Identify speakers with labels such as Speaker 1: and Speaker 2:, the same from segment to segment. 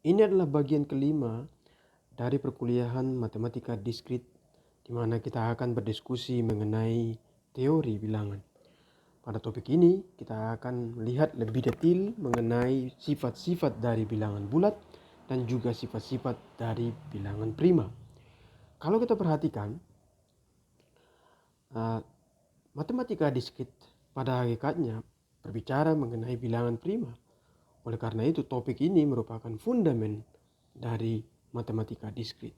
Speaker 1: Ini adalah bagian kelima dari perkuliahan matematika diskrit, di mana kita akan berdiskusi mengenai teori bilangan. Pada topik ini kita akan melihat lebih detail mengenai sifat-sifat dari bilangan bulat dan juga sifat-sifat dari bilangan prima. Kalau kita perhatikan, matematika diskrit pada hakikatnya berbicara mengenai bilangan prima. Oleh karena itu, topik ini merupakan fundamen dari matematika diskrit.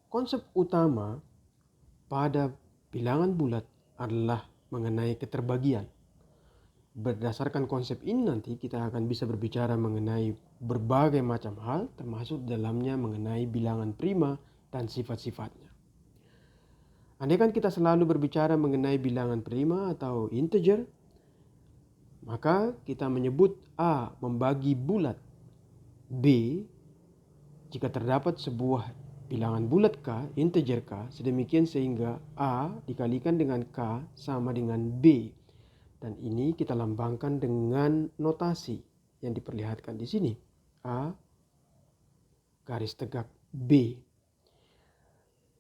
Speaker 1: Konsep utama pada bilangan bulat adalah mengenai keterbagian. Berdasarkan konsep ini nanti kita akan bisa berbicara mengenai berbagai macam hal, termasuk dalamnya mengenai bilangan prima dan sifat-sifatnya. Andaikan kita selalu berbicara mengenai bilangan prima atau integer, maka kita menyebut A membagi bulat B jika terdapat sebuah bilangan bulat K, integer K, sedemikian sehingga A dikalikan dengan K sama dengan B. Dan ini kita lambangkan dengan notasi yang diperlihatkan di sini. A garis tegak B.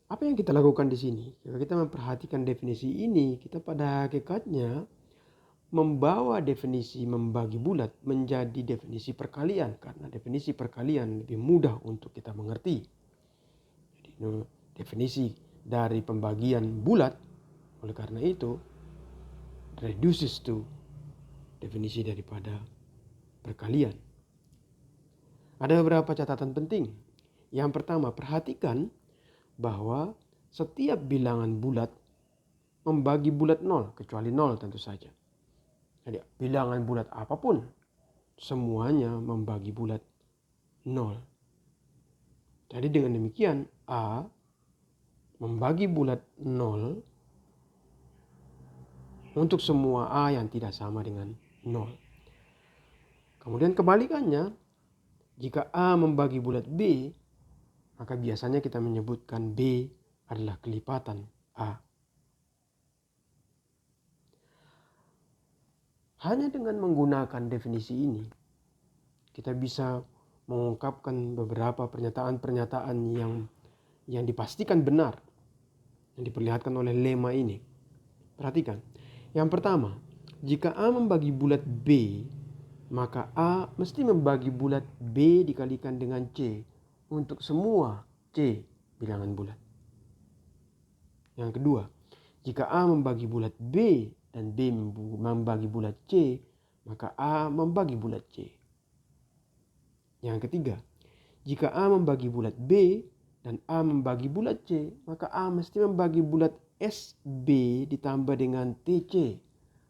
Speaker 1: Apa yang kita lakukan di sini? Jika kita memperhatikan definisi ini, kita pada hakikatnya membawa definisi membagi bulat menjadi definisi perkalian, karena definisi perkalian lebih mudah untuk kita mengerti. Jadi, definisi dari pembagian bulat, oleh karena itu reduces to definisi daripada perkalian. Ada beberapa catatan penting. Yang pertama, perhatikan bahwa setiap bilangan bulat membagi bulat 0, kecuali 0 tentu saja. Jadi bilangan bulat apapun semuanya membagi bulat 0. Jadi dengan demikian A membagi bulat 0 untuk semua A yang tidak sama dengan 0. Kemudian kebalikannya, jika A membagi bulat B, maka biasanya kita menyebutkan B adalah kelipatan A. Hanya dengan menggunakan definisi ini, kita bisa mengungkapkan beberapa pernyataan-pernyataan yang dipastikan benar, yang diperlihatkan oleh lemma ini. Perhatikan. Yang pertama, jika A membagi bulat B, maka A mesti membagi bulat B dikalikan dengan C untuk semua C bilangan bulat. Yang kedua, jika A membagi bulat B dan B membagi bulat C, maka A membagi bulat C. Yang ketiga, jika A membagi bulat B dan A membagi bulat C, maka A mesti membagi bulat SB ditambah dengan TC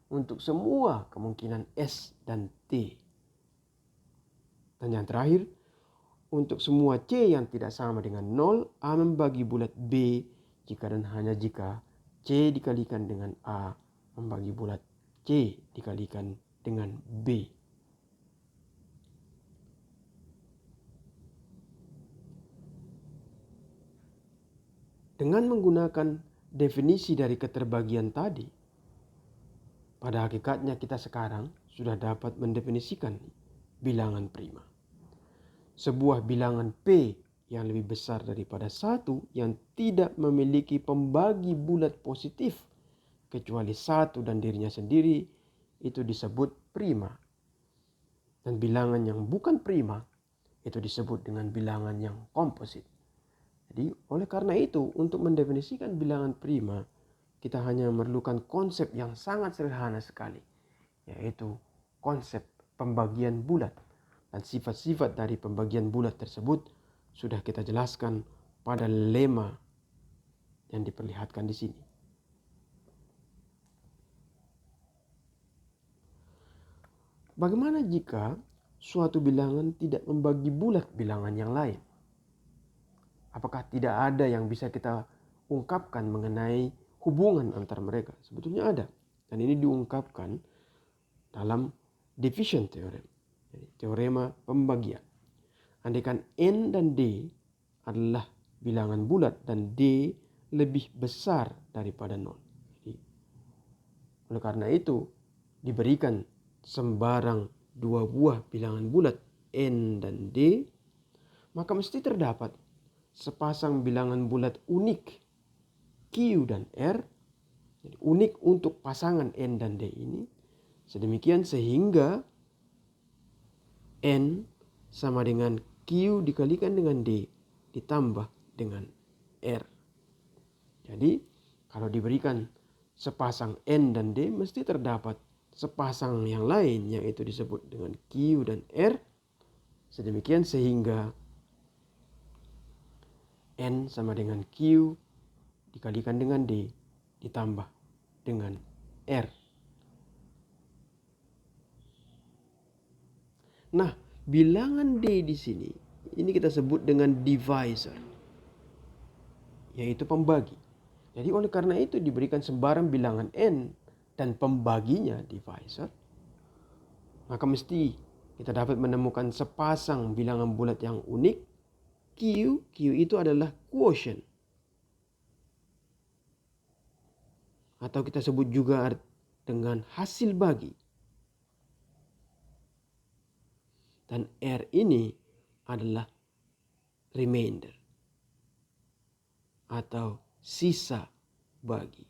Speaker 1: untuk semua kemungkinan S dan T. Dan yang terakhir, untuk semua C yang tidak sama dengan 0, A membagi bulat B jika dan hanya jika C dikalikan dengan A membagi bulat C dikalikan dengan B. Dengan menggunakan definisi dari keterbagian tadi, pada hakikatnya kita sekarang sudah dapat mendefinisikan bilangan prima. Sebuah bilangan P yang lebih besar daripada 1 yang tidak memiliki pembagi bulat positif kecuali 1 dan dirinya sendiri, itu disebut prima. Dan bilangan yang bukan prima itu disebut dengan bilangan yang komposit. Jadi oleh karena itu, untuk mendefinisikan bilangan prima, kita hanya memerlukan konsep yang sangat sederhana sekali, yaitu konsep pembagian bulat. Dan sifat-sifat dari pembagian bulat tersebut sudah kita jelaskan pada lemma yang diperlihatkan di sini. Bagaimana jika suatu bilangan tidak membagi bulat bilangan yang lain? Apakah tidak ada yang bisa kita ungkapkan mengenai hubungan antar mereka? Sebetulnya ada. Dan ini diungkapkan dalam division theorem, teorema pembagian. Andaikan N dan D adalah bilangan bulat dan D lebih besar daripada 0. Jadi, oleh karena itu diberikan sembarang dua buah bilangan bulat N dan D, maka mesti terdapat sepasang bilangan bulat unik Q dan R. Jadi unik untuk pasangan N dan D ini. Sedemikian sehingga N sama dengan Q dikalikan dengan D ditambah dengan R. Jadi kalau diberikan sepasang N dan D mesti terdapat sepasang yang lain yang itu disebut dengan Q dan R. Sedemikian sehingga N sama dengan Q dikalikan dengan D ditambah dengan R. Nah, bilangan D di sini ini kita sebut dengan divisor, yaitu pembagi. Jadi oleh karena itu diberikan sembarang bilangan N dan pembaginya divisor, maka mesti kita dapat menemukan sepasang bilangan bulat yang unik Q. Q itu adalah quotient, atau kita sebut juga dengan hasil bagi. Dan R ini adalah remainder atau sisa bagi.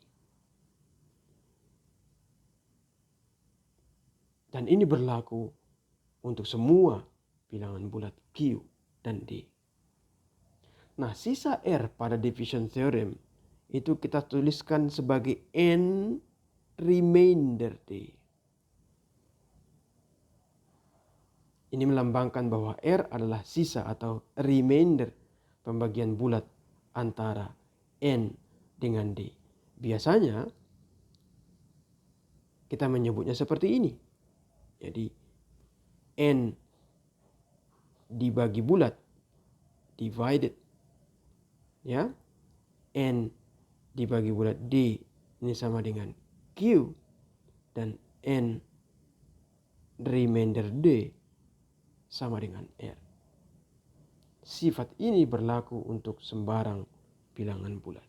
Speaker 1: Dan ini berlaku untuk semua bilangan bulat Q dan D. Nah, sisa R pada division theorem itu kita tuliskan sebagai N remainder D. Ini melambangkan bahwa R adalah sisa atau remainder pembagian bulat antara N dengan D. Biasanya kita menyebutnya seperti ini. Jadi N dibagi bulat, divided, ya. N dibagi bulat D ini sama dengan Q, dan N remainder D sama dengan R. Sifat ini berlaku untuk sembarang bilangan bulat.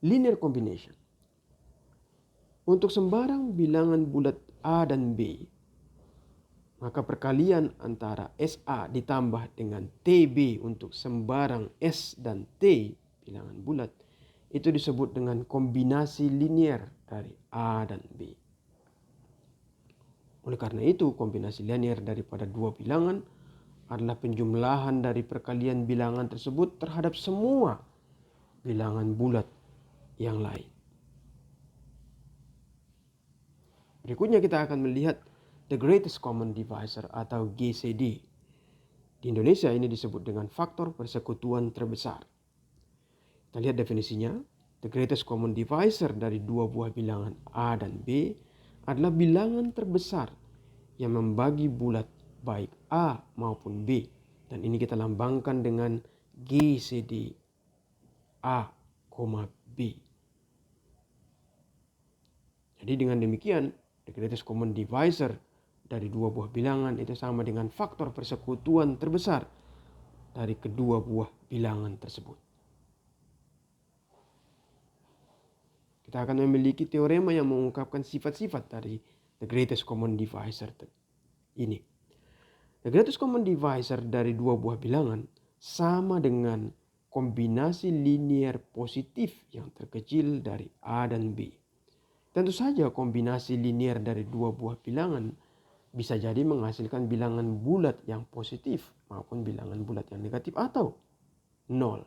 Speaker 1: Linear combination. Untuk sembarang bilangan bulat A dan B, maka perkalian antara SA ditambah dengan TB untuk sembarang S dan T bilangan bulat itu disebut dengan kombinasi linear dari A dan B. Oleh karena itu, kombinasi linear daripada dua bilangan adalah penjumlahan dari perkalian bilangan tersebut terhadap semua bilangan bulat yang lain. Berikutnya kita akan melihat the greatest common divisor atau GCD. Di Indonesia ini disebut dengan faktor persekutuan terbesar. Kita lihat definisinya. The greatest common divisor dari dua buah bilangan A dan B adalah bilangan terbesar yang membagi bulat baik A maupun B. Dan ini kita lambangkan dengan GCD A, B. Jadi dengan demikian, the greatest common divisor dari dua buah bilangan itu sama dengan faktor persekutuan terbesar dari kedua buah bilangan tersebut. Kita akan memiliki teorema yang mengungkapkan sifat-sifat dari the greatest common divisor ini. The greatest common divisor dari dua buah bilangan sama dengan kombinasi linear positif yang terkecil dari A dan B. Tentu saja kombinasi linear dari dua buah bilangan bisa jadi menghasilkan bilangan bulat yang positif maupun bilangan bulat yang negatif atau nol.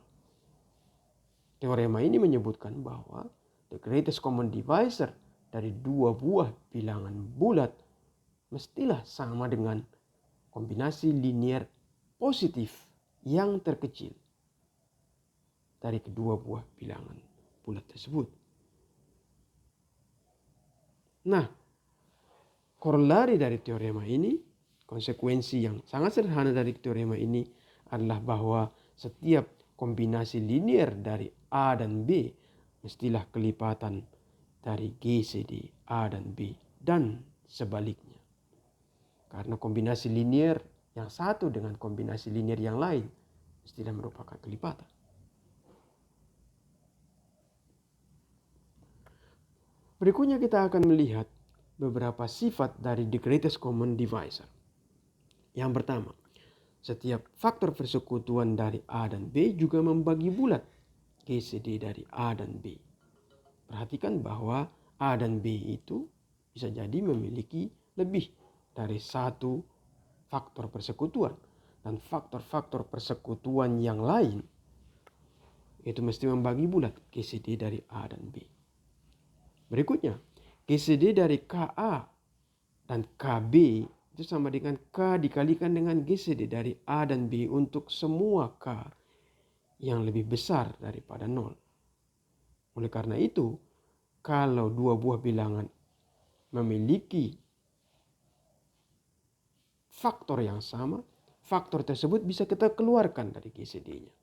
Speaker 1: Teorema ini menyebutkan bahwa the greatest common divisor dari dua buah bilangan bulat mestilah sama dengan kombinasi linear positif yang terkecil dari kedua buah bilangan bulat tersebut. Nah, korelari dari teorema ini, konsekuensi yang sangat sederhana dari teorema ini adalah bahwa setiap kombinasi linear dari A dan B mestilah kelipatan dari GCD A dan B dan sebaliknya. Karena kombinasi linear yang satu dengan kombinasi linear yang lain mestilah merupakan kelipatan. Berikutnya kita akan melihat beberapa sifat dari the greatest common divisor. Yang pertama, setiap faktor persekutuan dari A dan B juga membagi bulat GCD dari A dan B. Perhatikan bahwa A dan B itu bisa jadi memiliki lebih dari satu faktor persekutuan. Dan faktor-faktor persekutuan yang lain itu mesti membagi bulat GCD dari A dan B. Berikutnya, GCD dari KA dan KB itu sama dengan K dikalikan dengan GCD dari A dan B untuk semua K yang lebih besar daripada 0. Oleh karena itu, kalau dua buah bilangan memiliki faktor yang sama, faktor tersebut bisa kita keluarkan dari GCD-nya.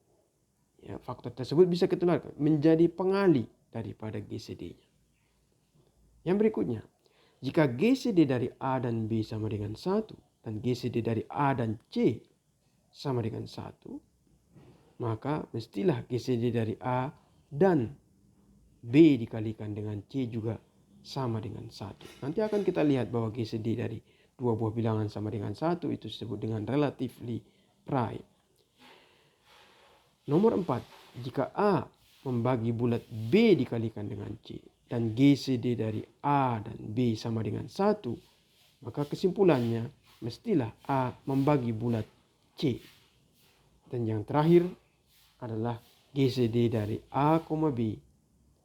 Speaker 1: Ya, faktor tersebut bisa kita keluarkan menjadi pengali daripada GCD-nya. Yang berikutnya, jika GCD dari A dan B sama dengan 1 dan GCD dari A dan C sama dengan 1, maka mestilah GCD dari A dan B dikalikan dengan C juga sama dengan 1. Nanti akan kita lihat bahwa GCD dari dua buah bilangan sama dengan 1 itu disebut dengan relatively prime. Nomor 4, jika A membagi bulat B dikalikan dengan C dan GCD dari A dan B sama dengan 1, maka kesimpulannya mestilah A membagi bulat C. Dan yang terakhir adalah GCD dari A, B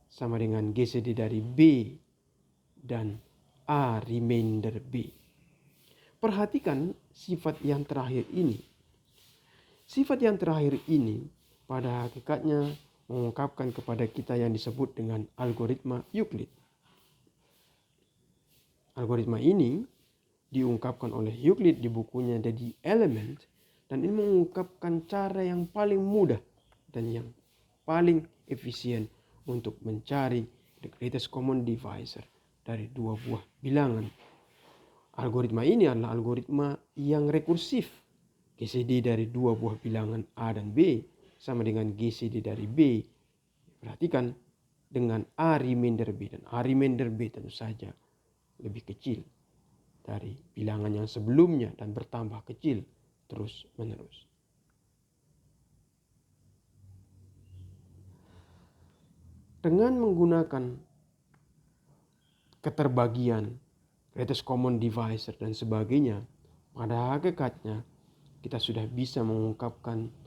Speaker 1: sama dengan GCD dari B dan A remainder B. Perhatikan sifat yang terakhir ini. Sifat yang terakhir ini pada hakikatnya mengungkapkan kepada kita yang disebut dengan algoritma Euclid. Algoritma ini diungkapkan oleh Euclid di bukunya The Element, dan ini mengungkapkan cara yang paling mudah dan yang paling efisien untuk mencari the greatest common divisor dari dua buah bilangan. Algoritma ini adalah algoritma yang rekursif. GCD dari dua buah bilangan A dan B sama dengan GCD dari B. Perhatikan dengan A remainder B, dan A remainder B tentu saja lebih kecil dari bilangan yang sebelumnya dan bertambah kecil terus menerus. Dengan menggunakan keterbagian, greatest common divisor dan sebagainya, pada hakikatnya kita sudah bisa mengungkapkan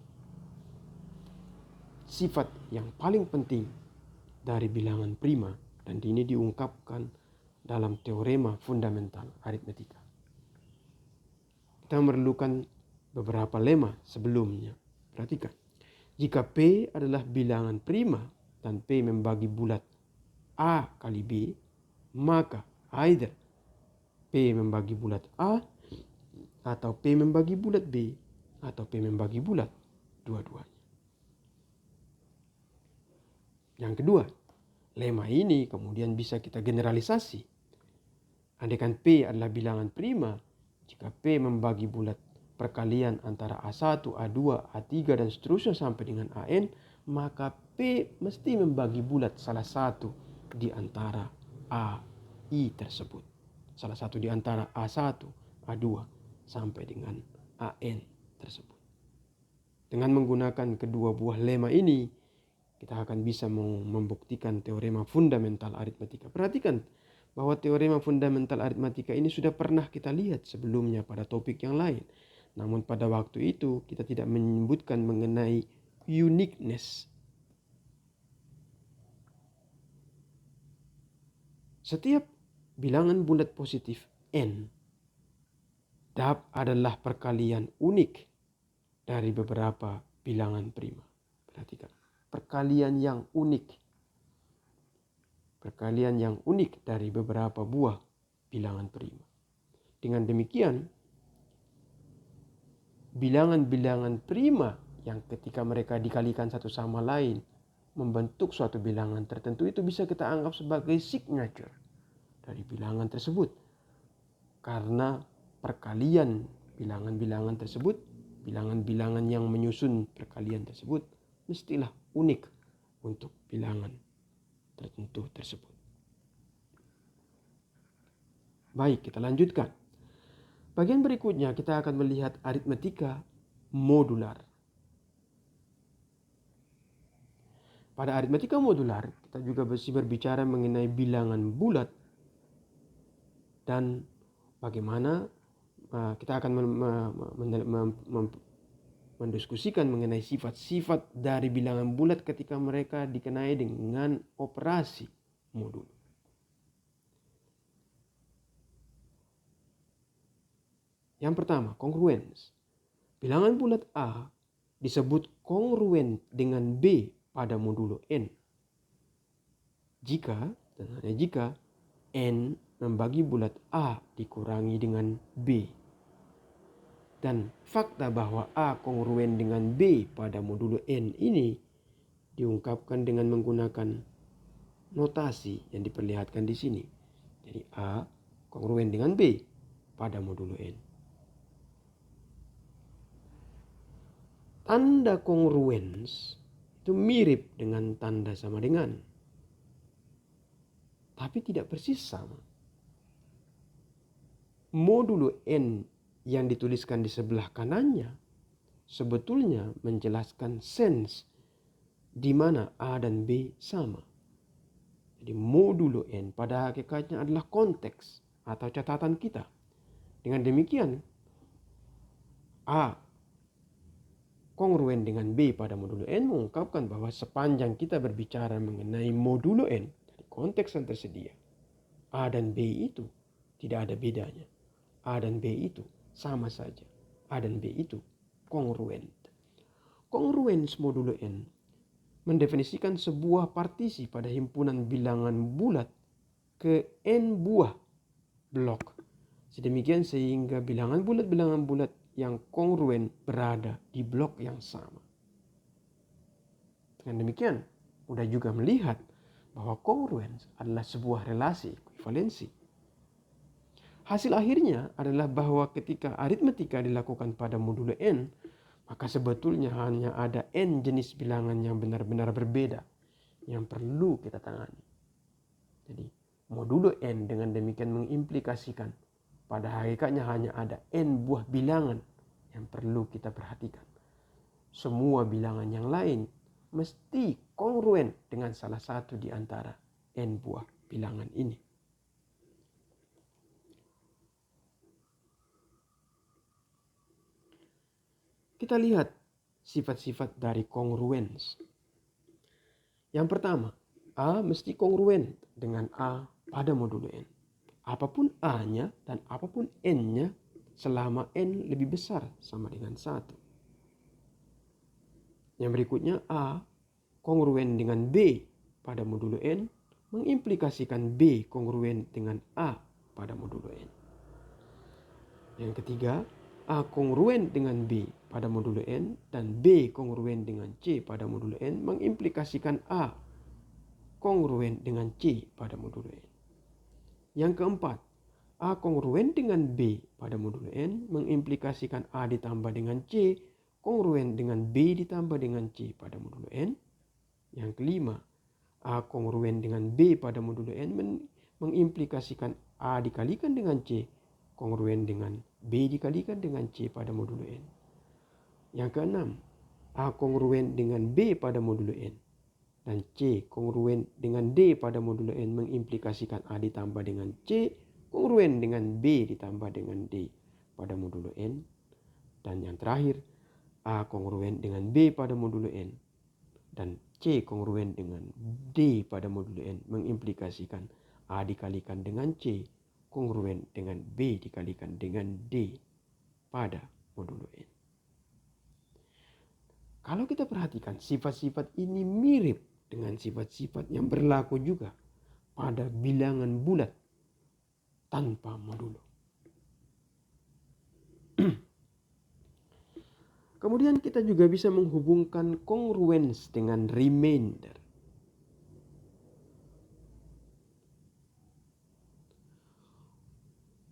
Speaker 1: sifat yang paling penting dari bilangan prima, dan ini diungkapkan dalam teorema fundamental aritmetika. Kita memerlukan beberapa lema sebelumnya. Perhatikan, jika P adalah bilangan prima dan P membagi bulat A kali B, maka either P membagi bulat A atau P membagi bulat B atau P membagi bulat dua-duanya. Yang kedua, lema ini kemudian bisa kita generalisasi. Andaikan P adalah bilangan prima, jika P membagi bulat perkalian antara A1, A2, A3 dan seterusnya sampai dengan AN, maka P mesti membagi bulat salah satu di antara AI tersebut. Salah satu di antara A1, A2 sampai dengan AN tersebut. Dengan menggunakan kedua buah lema ini, kita akan bisa membuktikan teorema fundamental aritmetika. Perhatikan bahwa teorema fundamental aritmetika ini sudah pernah kita lihat sebelumnya pada topik yang lain. Namun pada waktu itu kita tidak menyebutkan mengenai uniqueness. Setiap bilangan bulat positif n adalah perkalian unik dari beberapa bilangan prima. Perhatikan, perkalian yang unik. Perkalian yang unik dari beberapa buah bilangan prima. Dengan demikian, bilangan-bilangan prima yang ketika mereka dikalikan satu sama lain membentuk suatu bilangan tertentu itu bisa kita anggap sebagai signature dari bilangan tersebut. Karena perkalian bilangan-bilangan tersebut, bilangan-bilangan yang menyusun perkalian tersebut mestilah unik untuk bilangan tertentu tersebut. Baik, kita lanjutkan. Bagian berikutnya kita akan melihat aritmetika modular. Pada aritmetika modular, kita juga mesti berbicara mengenai bilangan bulat dan bagaimana kita akan mendiskusikan mengenai sifat-sifat dari bilangan bulat ketika mereka dikenai dengan operasi modul. Yang pertama, kongruens. Bilangan bulat A disebut kongruen dengan B pada modulo N. Jika, dan hanya jika, N membagi bulat A dikurangi dengan B. Dan fakta bahwa A kongruen dengan B pada modulo N ini diungkapkan dengan menggunakan notasi yang diperlihatkan di sini. Jadi A kongruen dengan B pada modulo N. Tanda kongruens itu mirip dengan tanda sama dengan, tapi tidak persis sama. Modulo N yang dituliskan di sebelah kanannya sebetulnya menjelaskan sense di mana A dan B sama. Jadi modulo N pada hakikatnya adalah konteks atau catatan kita. Dengan demikian, A kongruen dengan B pada modulo N mengungkapkan bahwa sepanjang kita berbicara mengenai modulo N dari konteks yang tersedia, A dan B itu tidak ada bedanya. A dan B itu sama saja. A dan B itu kongruen. Kongruens modulo N mendefinisikan sebuah partisi pada himpunan bilangan bulat ke N buah blok. Sedemikian sehingga bilangan bulat yang kongruen berada di blok yang sama. Dengan demikian, mudah juga melihat bahwa kongruens adalah sebuah relasi ekuivalensi. Hasil akhirnya adalah bahwa ketika aritmetika dilakukan pada modulo N, maka sebetulnya hanya ada N jenis bilangan yang benar-benar berbeda yang perlu kita tangani. Jadi modulo N dengan demikian mengimplikasikan pada hakikatnya hanya ada N buah bilangan yang perlu kita perhatikan. Semua bilangan yang lain mesti kongruen dengan salah satu di antara N buah bilangan ini. Kita lihat sifat-sifat dari kongruens. Yang pertama, A mesti kongruen dengan A pada modulo N. Apapun A-nya dan apapun N-nya selama N lebih besar sama dengan 1. Yang berikutnya, A kongruen dengan B pada modulo N mengimplikasikan B kongruen dengan A pada modulo N. Yang ketiga, A kongruen dengan B pada modulo N dan B kongruen dengan C pada modulo N mengimplikasikan A kongruen dengan C pada modulo N. Yang keempat, A kongruen dengan B pada modulo N mengimplikasikan A ditambah dengan C kongruen dengan B ditambah dengan C pada modulo N. Yang kelima, A kongruen dengan B pada modulo N mengimplikasikan A dikalikan dengan C kongruen dengan B dikalikan dengan C pada modulo N. Yang keenam, A kongruen dengan B pada modulo N dan C kongruen dengan D pada modulo N mengimplikasikan A ditambah dengan C kongruen dengan B ditambah dengan D pada modulo N. Dan yang terakhir, A kongruen dengan B pada modulo N dan C kongruen dengan D pada modulo N mengimplikasikan A dikalikan dengan C kongruen dengan B dikalikan dengan D pada modulo N. Kalau kita perhatikan, sifat-sifat ini mirip dengan sifat-sifat yang berlaku juga pada bilangan bulat tanpa modulo. Kemudian kita juga bisa menghubungkan kongruens dengan remainder.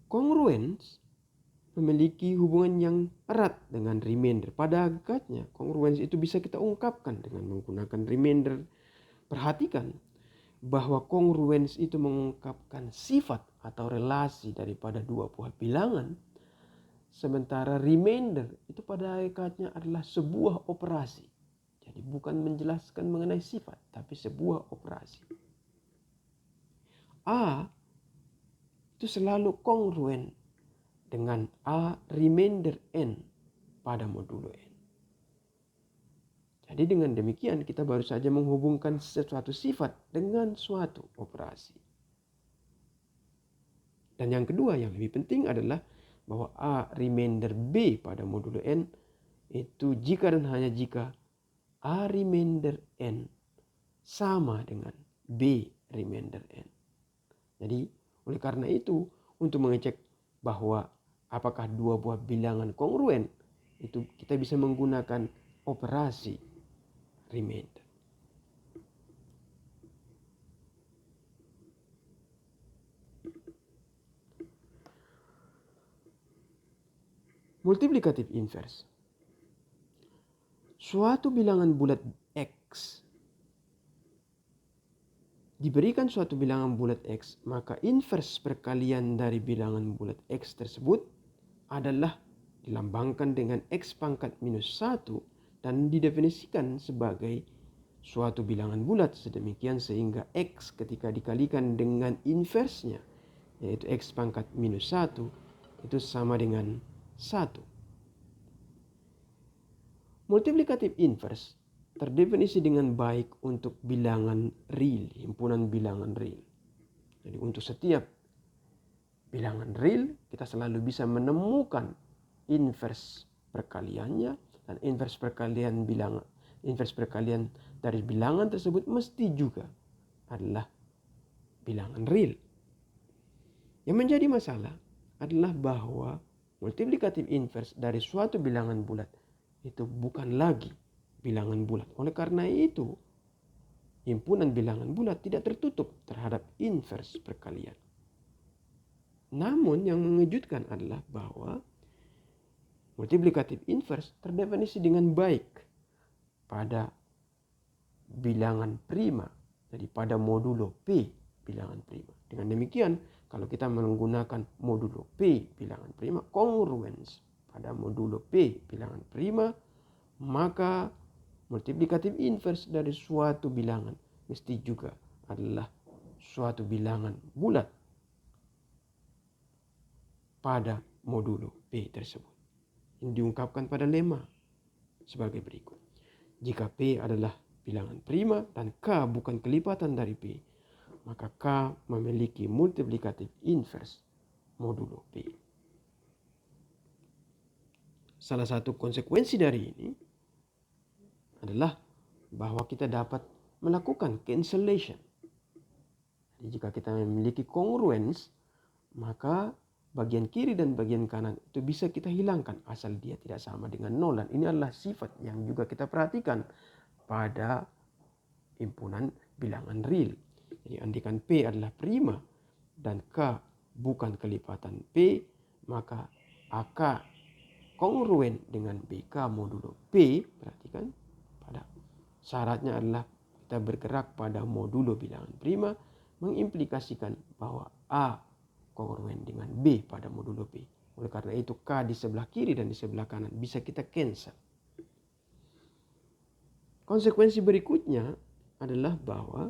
Speaker 1: Kongruens memiliki hubungan yang erat dengan remainder. Pada hakikatnya kongruens itu bisa kita ungkapkan dengan menggunakan remainder. Perhatikan bahwa kongruens itu mengungkapkan sifat atau relasi daripada dua buah bilangan, sementara remainder itu pada hakikatnya adalah sebuah operasi. Jadi bukan menjelaskan mengenai sifat, tapi sebuah operasi. A itu selalu kongruen dengan A remainder N pada modulo N. Jadi dengan demikian kita baru saja menghubungkan sesuatu sifat dengan suatu operasi. Dan yang kedua yang lebih penting adalah bahwa A remainder B pada modulo N itu jika dan hanya jika A remainder N sama dengan B remainder N. Jadi oleh karena itu untuk mengecek bahwa apakah dua buah bilangan kongruen itu kita bisa menggunakan operasi remainder. Multiplikatif inverse. Suatu bilangan bulat X diberikan suatu bilangan bulat X, maka inverse perkalian dari bilangan bulat X tersebut adalah dilambangkan dengan X pangkat minus 1 dan didefinisikan sebagai suatu bilangan bulat sedemikian sehingga X ketika dikalikan dengan inversenya yaitu X pangkat minus 1 itu sama dengan 1. Multiplikatif inverse terdefinisi dengan baik untuk bilangan real, himpunan bilangan real. Jadi untuk setiap bilangan real kita selalu bisa menemukan inverse perkaliannya, dan inverse perkalian dari bilangan tersebut mesti juga adalah bilangan real. Yang menjadi masalah adalah bahwa multiplikatif inverse dari suatu bilangan bulat itu bukan lagi bilangan bulat. Oleh karena itu, himpunan bilangan bulat tidak tertutup terhadap inverse perkalian. Namun yang mengejutkan adalah bahwa multiplikatif inverse terdefinisi dengan baik pada bilangan prima, jadi pada modulo P bilangan prima. Dengan demikian, kalau kita menggunakan modulo P bilangan prima, kongruens pada modulo P bilangan prima, maka multiplikatif inverse dari suatu bilangan mesti juga adalah suatu bilangan bulat pada modulo P tersebut. Ini diungkapkan pada lemma sebagai berikut. Jika P adalah bilangan prima dan K bukan kelipatan dari P, maka K memiliki multiplikatif inverse modulo P. Salah satu konsekuensi dari ini adalah bahwa kita dapat melakukan cancellation. Jadi jika kita memiliki kongruens, maka bagian kiri dan bagian kanan itu bisa kita hilangkan asal dia tidak sama dengan 0. Dan ini adalah sifat yang juga kita perhatikan pada himpunan bilangan real. Jadi andikan P adalah prima dan K bukan kelipatan P, maka AK kongruen dengan BK modulo P. Perhatikan pada syaratnya adalah kita bergerak pada modulo bilangan prima, mengimplikasikan bahwa A kongruen dengan B pada modulo P. Oleh karena itu K di sebelah kiri dan di sebelah kanan bisa kita cancel. Konsekuensi berikutnya adalah bahwa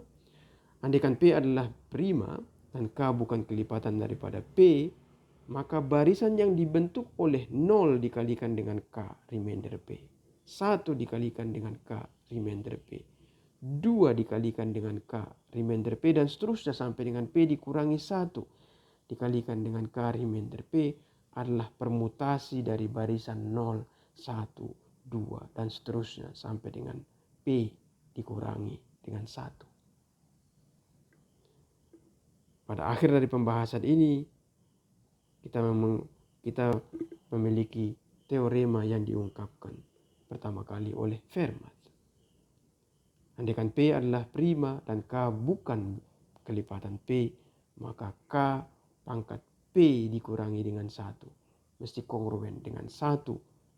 Speaker 1: andaikan P adalah prima dan K bukan kelipatan daripada P, maka barisan yang dibentuk oleh 0 dikalikan dengan K remainder P, 1 dikalikan dengan K remainder P, 2 dikalikan dengan K remainder P, dan seterusnya sampai dengan P dikurangi 1 dikalikan dengan K remainder P adalah permutasi dari barisan 0, 1, 2 dan seterusnya sampai dengan P dikurangi dengan 1. Pada akhir dari pembahasan ini kita memiliki teorema yang diungkapkan pertama kali oleh Fermat. Andaikan P adalah prima dan K bukan kelipatan P, maka K pangkat P dikurangi dengan 1 mesti kongruen dengan 1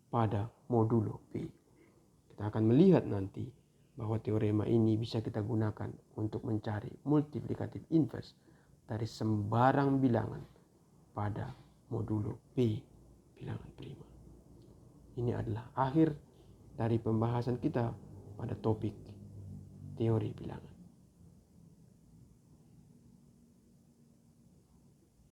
Speaker 1: pada modulo P. Kita akan melihat nanti bahwa teorema ini bisa kita gunakan untuk mencari multiplikatif inverse dari sembarang bilangan pada modulo P bilangan prima. Ini adalah akhir dari pembahasan kita pada topik teori bilangan.